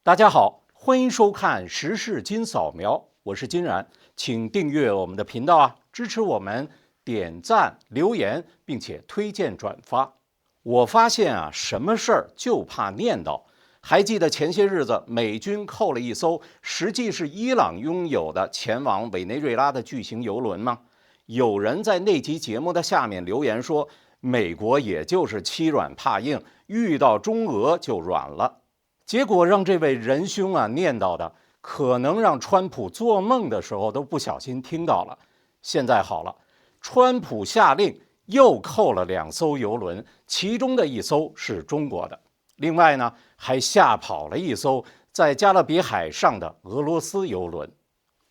大家好，欢迎收看时事金扫描，我是金然，请订阅我们的频道啊，支持我们点赞、留言，并且推荐转发。我发现啊，什么事儿就怕念叨。还记得前些日子美军扣了一艘实际是伊朗拥有的前往委内瑞拉的巨型油轮吗？有人在那期节目的下面留言说，美国也就是欺软怕硬，遇到中俄就软了。结果让这位仁兄啊念叨的，可能让川普做梦的时候都不小心听到了。现在好了，川普下令又扣了2艘油轮，其中的1艘是中国的，另外呢还吓跑了1艘在加勒比海上的俄罗斯油轮。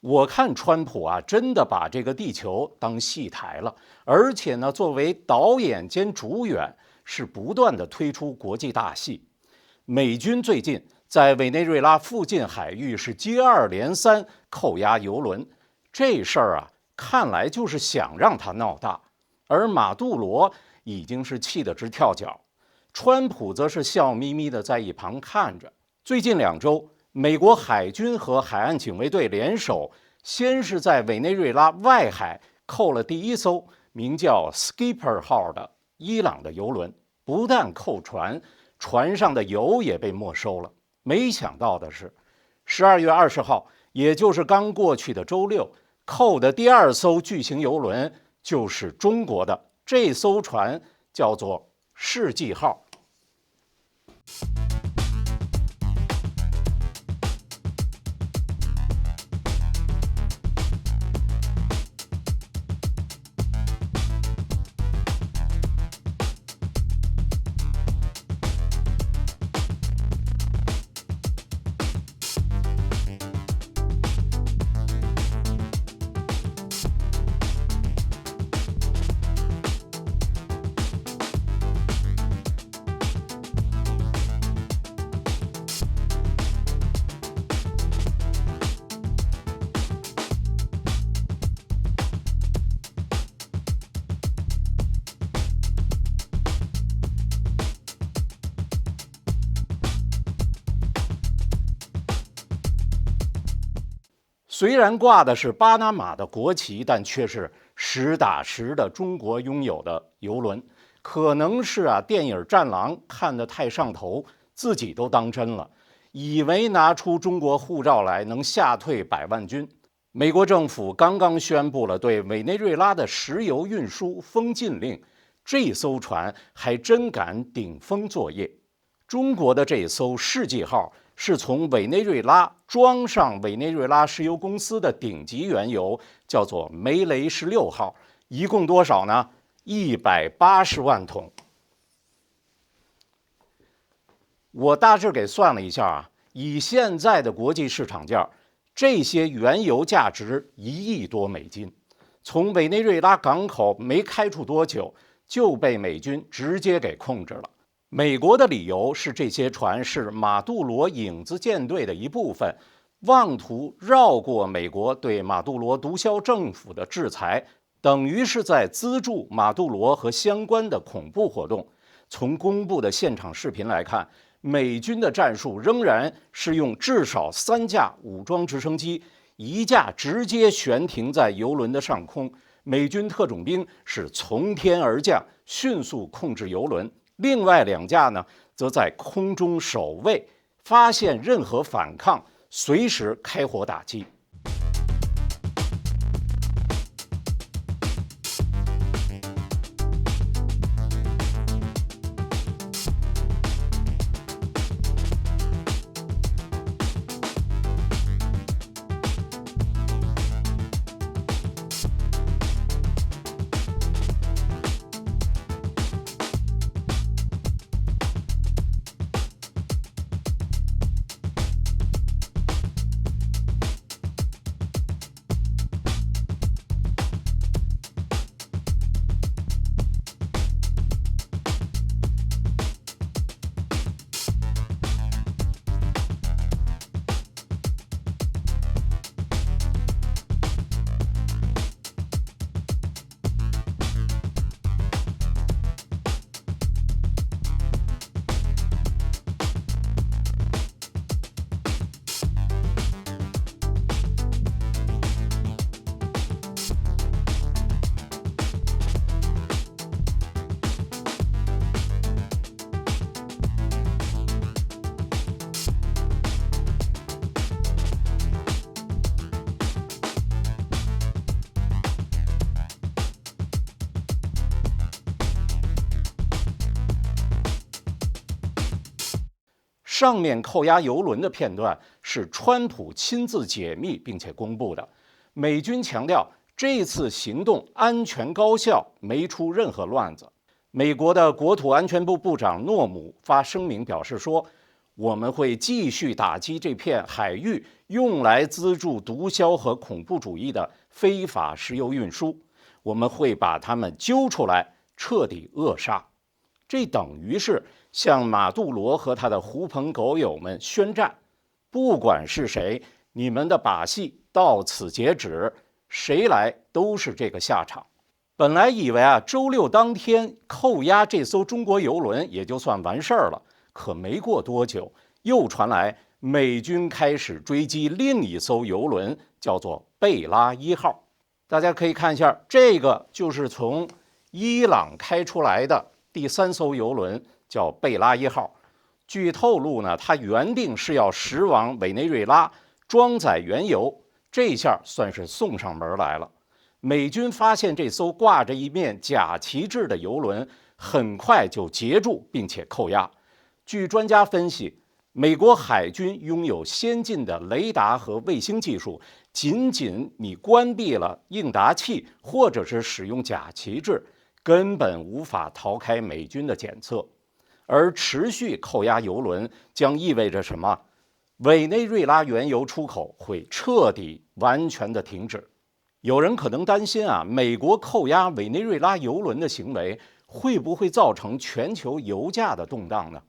我看川普啊，真的把这个地球当戏台了，而且呢，作为导演兼主演，是不断的推出国际大戏。美军最近在委内瑞拉附近海域是接二连三扣押油轮，这事儿啊，看来就是想让他闹大。而马杜罗已经是气得直跳脚，川普则是笑眯眯的在一旁看着。最近2周，美国海军和海岸警卫队联手，先是在委内瑞拉外海扣了第1艘名叫 Skipper 号的伊朗的油轮，不但扣船，船上的油也被没收了。没想到的是，12月20号，也就是刚过去的周六，扣的第2艘巨型油轮就是中国的，这艘船叫做世纪号。虽然挂的是巴拿马的国旗，但却是实打实的中国拥有的油轮。可能是电影《战狼》看得太上头，自己都当真了，以为拿出中国护照来能吓退100万军。美国政府刚刚宣布了对委内瑞拉的石油运输封禁令，这艘船还真敢顶风作业。中国的这艘世纪号是从委内瑞拉装上委内瑞拉石油公司的顶级原油，叫做梅雷16号，一共多少呢？180万桶。我大致给算了一下啊，以现在的国际市场价，这些原油价值1亿多美金，从委内瑞拉港口没开出多久，就被美军直接给控制了。美国的理由是这些船是马杜罗影子舰队的一部分，妄图绕过美国对马杜罗毒枭政府的制裁，等于是在资助马杜罗和相关的恐怖活动。从公布的现场视频来看，美军的战术仍然是用至少3架武装直升机，1架直接悬停在油轮的上空，美军特种兵是从天而降，迅速控制油轮。另外2架呢，则在空中守卫，发现任何反抗，随时开火打击。上面扣押油轮的片段是川普亲自解密并且公布的。美军强调这次行动安全高效，没出任何乱子。美国的国土安全部部长诺姆发声明表示说，我们会继续打击这片海域用来资助毒枭和恐怖主义的非法石油运输，我们会把他们揪出来，彻底扼杀。这等于是向马杜罗和他的狐朋狗友们宣战，不管是谁，你们的把戏到此截止，谁来都是这个下场。本来以为周六当天扣押这艘中国油轮也就算完事儿了，可没过多久，又传来美军开始追击另一艘油轮，叫做贝拉1号。大家可以看一下，这个就是从伊朗开出来的第3艘油轮，叫贝拉1号。据透露呢，它原定是要驶往委内瑞拉装载原油，这下算是送上门来了。美军发现这艘挂着一面假旗帜的油轮，很快就截住并且扣押。据专家分析，美国海军拥有先进的雷达和卫星技术，仅仅你关闭了应答器或者是使用假旗帜，根本无法逃开美军的检测。而持续扣押油轮将意味着什么？委内瑞拉原油出口会彻底完全的停止。有人可能担心美国扣押委内瑞拉油轮的行为会不会造成全球油价的动荡呢？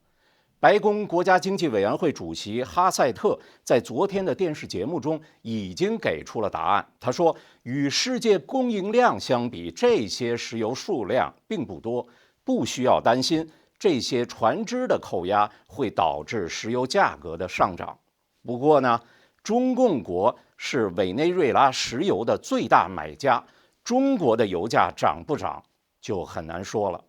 白宫国家经济委员会主席哈塞特在昨天的电视节目中已经给出了答案。他说，与世界供应量相比，这些石油数量并不多，不需要担心这些船只的扣押会导致石油价格的上涨。不过呢，中共国是委内瑞拉石油的最大买家，中国的油价涨不涨就很难说了。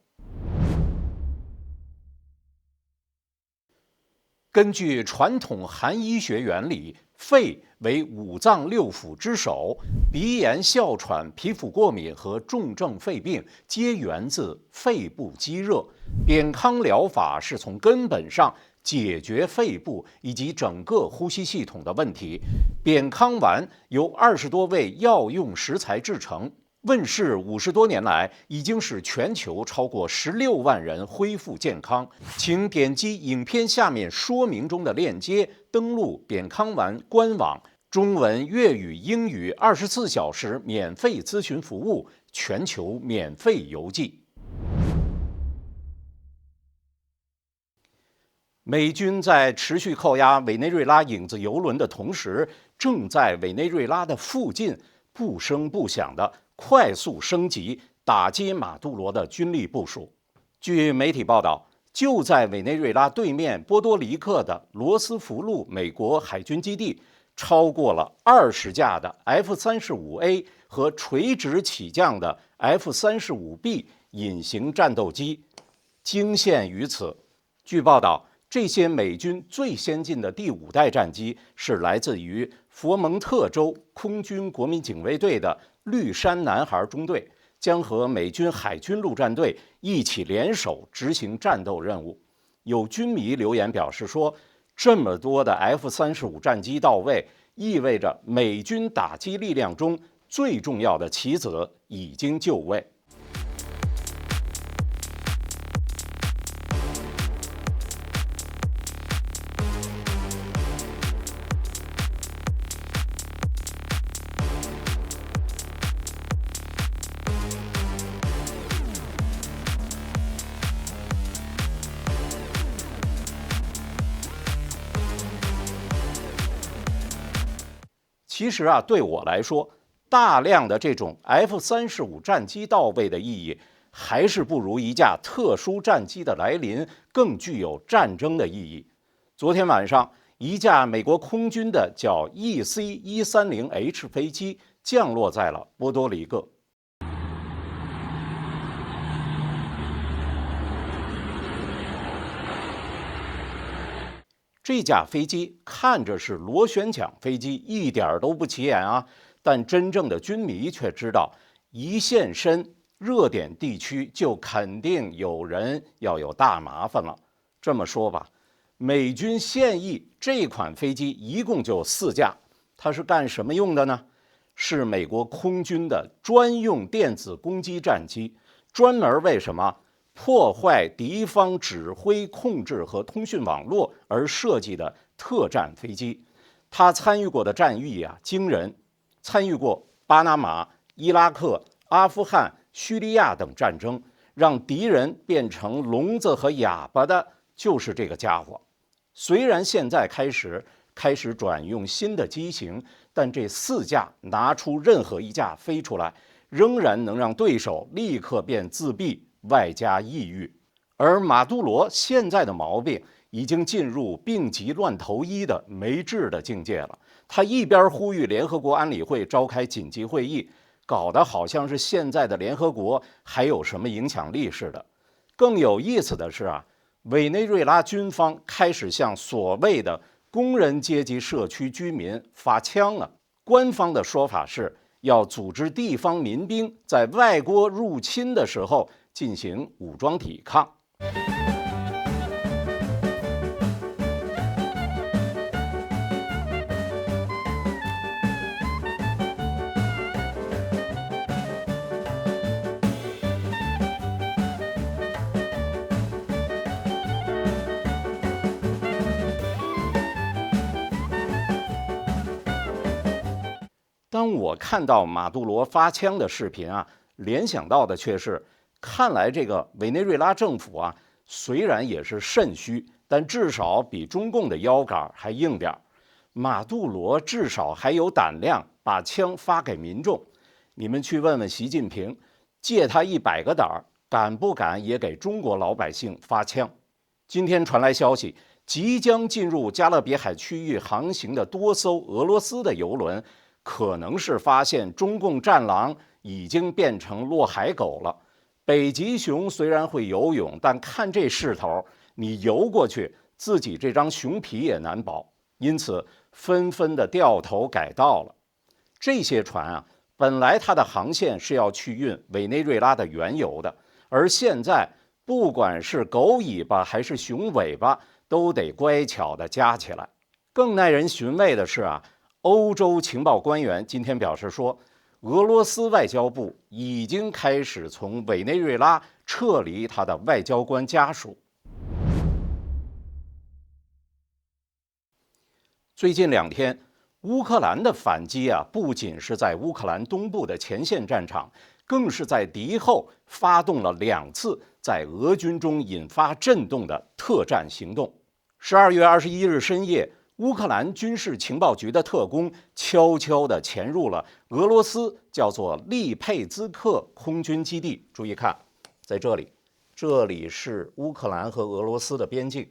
根据传统韩医学原理，肺为五脏六腑之首，鼻炎、哮喘、皮肤过敏和重症肺病皆源自肺部积热。扁康疗法是从根本上解决肺部以及整个呼吸系统的问题。扁康丸由20多味药用食材制成，问世50多年来，已经使全球超过16万人恢复健康。请点击影片下面说明中的链接，登录扁康丸官网，中文、粤语、英语24小时免费咨询服务，全球免费邮寄。美军在持续扣押委内瑞拉影子油轮的同时，正在委内瑞拉的附近不声不响地快速升级打击马杜罗的军力部署。据媒体报道，就在委内瑞拉对面波多黎各的罗斯福路美国海军基地，超过了20架的 F-35A 和垂直起降的 F-35B 隐形战斗机惊现于此。据报道，这些美军最先进的第5代战机是来自于佛蒙特州空军国民警卫队的绿衫男孩中队，将和美军海军陆战队一起联手执行战斗任务。有军迷留言表示说，这么多的 F-35战机到位，意味着美军打击力量中最重要的棋子已经就位。其实对我来说，大量的这种 F-35战机到位的意义，还是不如一架特殊战机的来临更具有战争的意义。昨天晚上，一架美国空军的叫 EC-130H 飞机降落在了波多黎各。这架飞机看着是螺旋桨飞机，一点都不起眼但真正的军迷却知道，一现身热点地区就肯定有人要有大麻烦了。这么说吧，美军现役这款飞机一共就4架，它是干什么用的呢？是美国空军的专用电子攻击战机，专门为什么破坏敌方指挥、控制和通讯网络而设计的特战飞机。它参与过的战役啊惊人，参与过巴拿马、伊拉克、阿富汗、叙利亚等战争，让敌人变成聋子和哑巴的就是这个家伙。虽然现在开始转用新的机型，但这4架拿出任何一架飞出来，仍然能让对手立刻变自闭，外加抑郁。而马杜罗现在的毛病已经进入病急乱投医的没治的境界了。他一边呼吁联合国安理会召开紧急会议，搞得好像是现在的联合国还有什么影响力似的。更有意思的是啊，委内瑞拉军方开始向所谓的工人阶级社区居民发枪了。官方的说法是要组织地方民兵在外国入侵的时候进行武装抵抗。当我看到马杜罗发枪的视频啊，联想到的却是，看来这个委内瑞拉政府啊，虽然也是肾虚，但至少比中共的腰杆还硬点。马杜罗至少还有胆量把枪发给民众。你们去问问习近平，借他100个胆儿，敢不敢也给中国老百姓发枪？今天传来消息，即将进入加勒比海区域航行的多艘俄罗斯的油轮，可能是发现中共战狼已经变成落海狗了。北极熊虽然会游泳，但看这势头，你游过去，自己这张熊皮也难保。因此，纷纷的掉头改道了。这些船啊，本来它的航线是要去运委内瑞拉的原油的，而现在不管是狗尾巴还是熊尾巴，都得乖巧的夹起来。更耐人寻味的是啊，欧洲情报官员今天表示说，俄罗斯外交部已经开始从委内瑞拉撤离他的外交官家属。最近2天，乌克兰的反击啊，不仅是在乌克兰东部的前线战场，更是在敌后发动了2次在俄军中引发震动的特战行动。12月21日深夜，乌克兰军事情报局的特工悄悄地潜入了俄罗斯叫做利佩兹克空军基地。注意看，在这里，这里是乌克兰和俄罗斯的边境。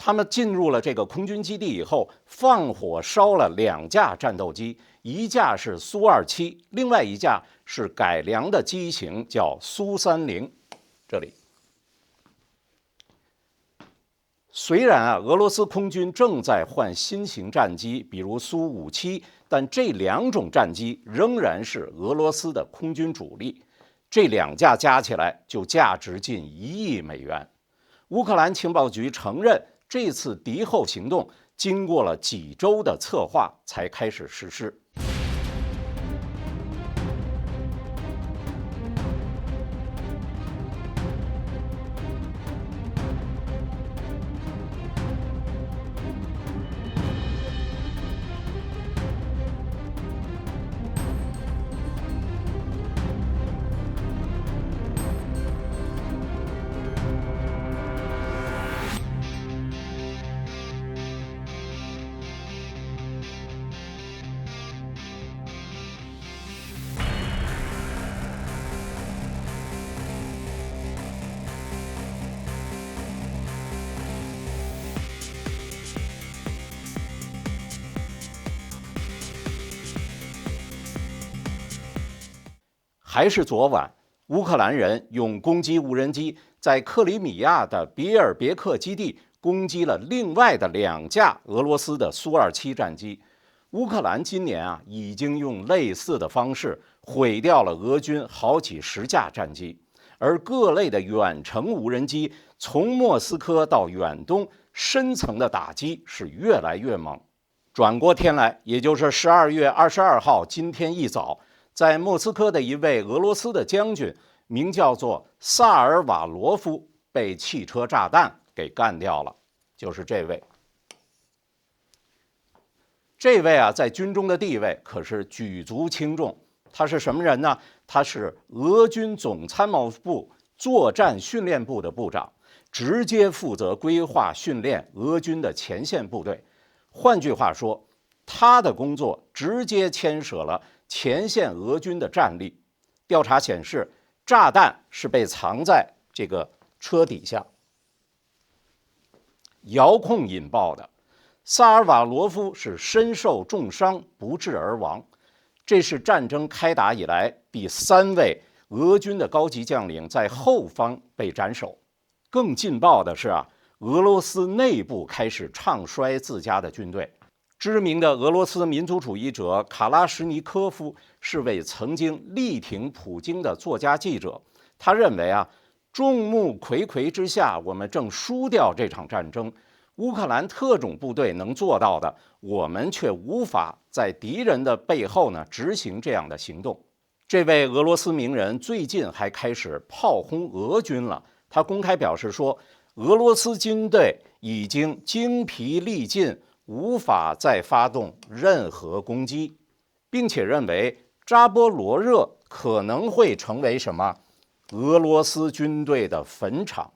他们进入了这个空军基地以后，放火烧了2架战斗机，一架是苏27，另外一架是改良的机型，叫苏30。这里。虽然啊，俄罗斯空军正在换新型战机，比如苏57，但这2种战机仍然是俄罗斯的空军主力。这2架加起来就价值近1亿美元。乌克兰情报局承认，这次敌后行动经过了几周的策划才开始实施。还是昨晚，乌克兰人用攻击无人机在克里米亚的比尔别克基地攻击了另外的2架俄罗斯的苏27战机。乌克兰今年啊已经用类似的方式毁掉了俄军好几10架战机，而各类的远程无人机从莫斯科到远东深层的打击是越来越猛。转过天来，也就是12月22号，今天一早，在莫斯科的一位俄罗斯的将军，名叫做萨尔瓦罗夫，被汽车炸弹给干掉了。就是这位。这位啊，在军中的地位可是举足轻重。他是什么人呢？他是俄军总参谋部作战训练部的部长，直接负责规划训练俄军的前线部队。换句话说，他的工作直接牵涉了前线俄军的战力。调查显示，炸弹是被藏在这个车底下，遥控引爆的。萨尔瓦罗夫是身受重伤，不治而亡。这是战争开打以来第3位俄军的高级将领在后方被斩首。更劲爆的是俄罗斯内部开始唱衰自家的军队。知名的俄罗斯民族主义者卡拉什尼科夫是位曾经力挺普京的作家记者，他认为众目睽睽之下，我们正输掉这场战争。乌克兰特种部队能做到的，我们却无法在敌人的背后执行这样的行动。这位俄罗斯名人最近还开始炮轰俄军了。他公开表示说，俄罗斯军队已经精疲力尽，无法再发动任何攻击，并且认为扎波罗热可能会成为什么？俄罗斯军队的坟场。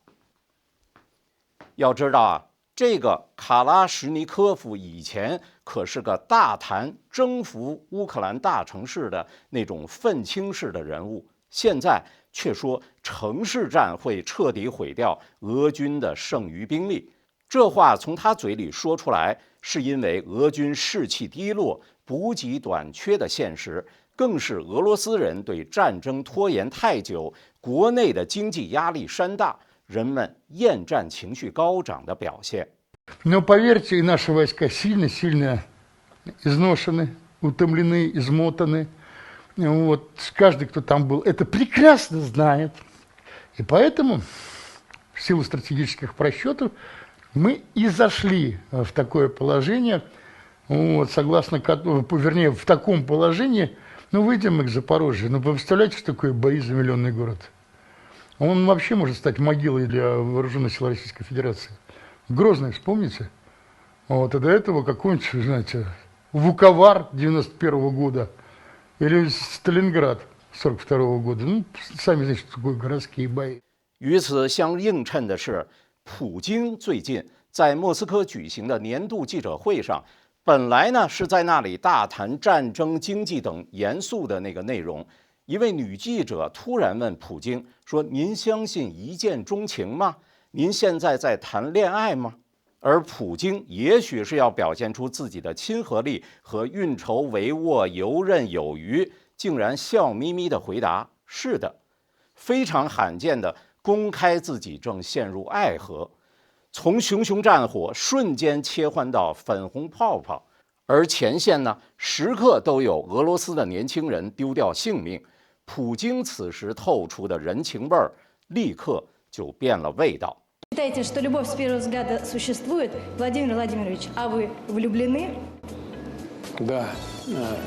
要知道这个卡拉什尼科夫以前可是个大谈征服乌克兰大城市的那种愤青式的人物，现在却说城市战会彻底毁掉俄军的剩余兵力。这话从他嘴里说出来，是因为俄军士气低落、补给短缺的现实，更是俄罗斯人对战争拖延太久、国内的经济压力山大，人们厌战情绪高涨的表现。Но поверьте, наши войска сильно изношены, утомлены, измотаны. Вот каждый, кто там был, это прекрасно знает. И поэтому, в силу стратегических просчетов, мы и зашли в такое положение, согласно, вернее, в таком положении, выйдем мы к Запорожью. Вы представляете, что такое бои за миллионный город? Он вообще может стать могилой для вооруженных сил Российской Федерации. Грозный, вспомните? А до этого какой-нибудь, знаете, Вуковар 91-го года или Сталинград 42-го года. Сами знаете, что такое городские бои. 与此相映衬的是，普京最近在莫斯科举行的年度记者会上，本来是在那里大谈战争、经济等严肃的那个内容。一位女记者突然问普京说：“您相信一见钟情吗？您现在在谈恋爱吗？”而普京也许是要表现出自己的亲和力和运筹帷幄、游刃有余，竟然笑眯眯地回答：“是的。”非常罕见的公开自己正陷入爱河，从熊熊战火瞬间切换到粉红泡泡，而前线时刻都有俄罗斯的年轻人丢掉性命。普京此时透出的人情味儿，立刻就变了味道。Считаете, что любовь с первого взгляда существует, Владимир Владимирович? А вы влюблены? Да,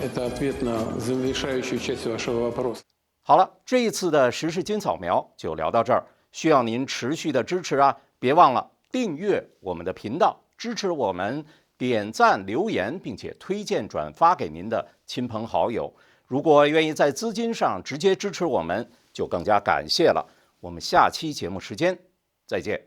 это ответ на завершающую часть вашего вопроса. 好了，这一次的时事金扫描就聊到这儿，需要您持续的支持别忘了订阅我们的频道，支持我们，点赞、留言，并且推荐转发给您的亲朋好友。如果愿意在资金上直接支持我们，就更加感谢了。我们下期节目时间再见。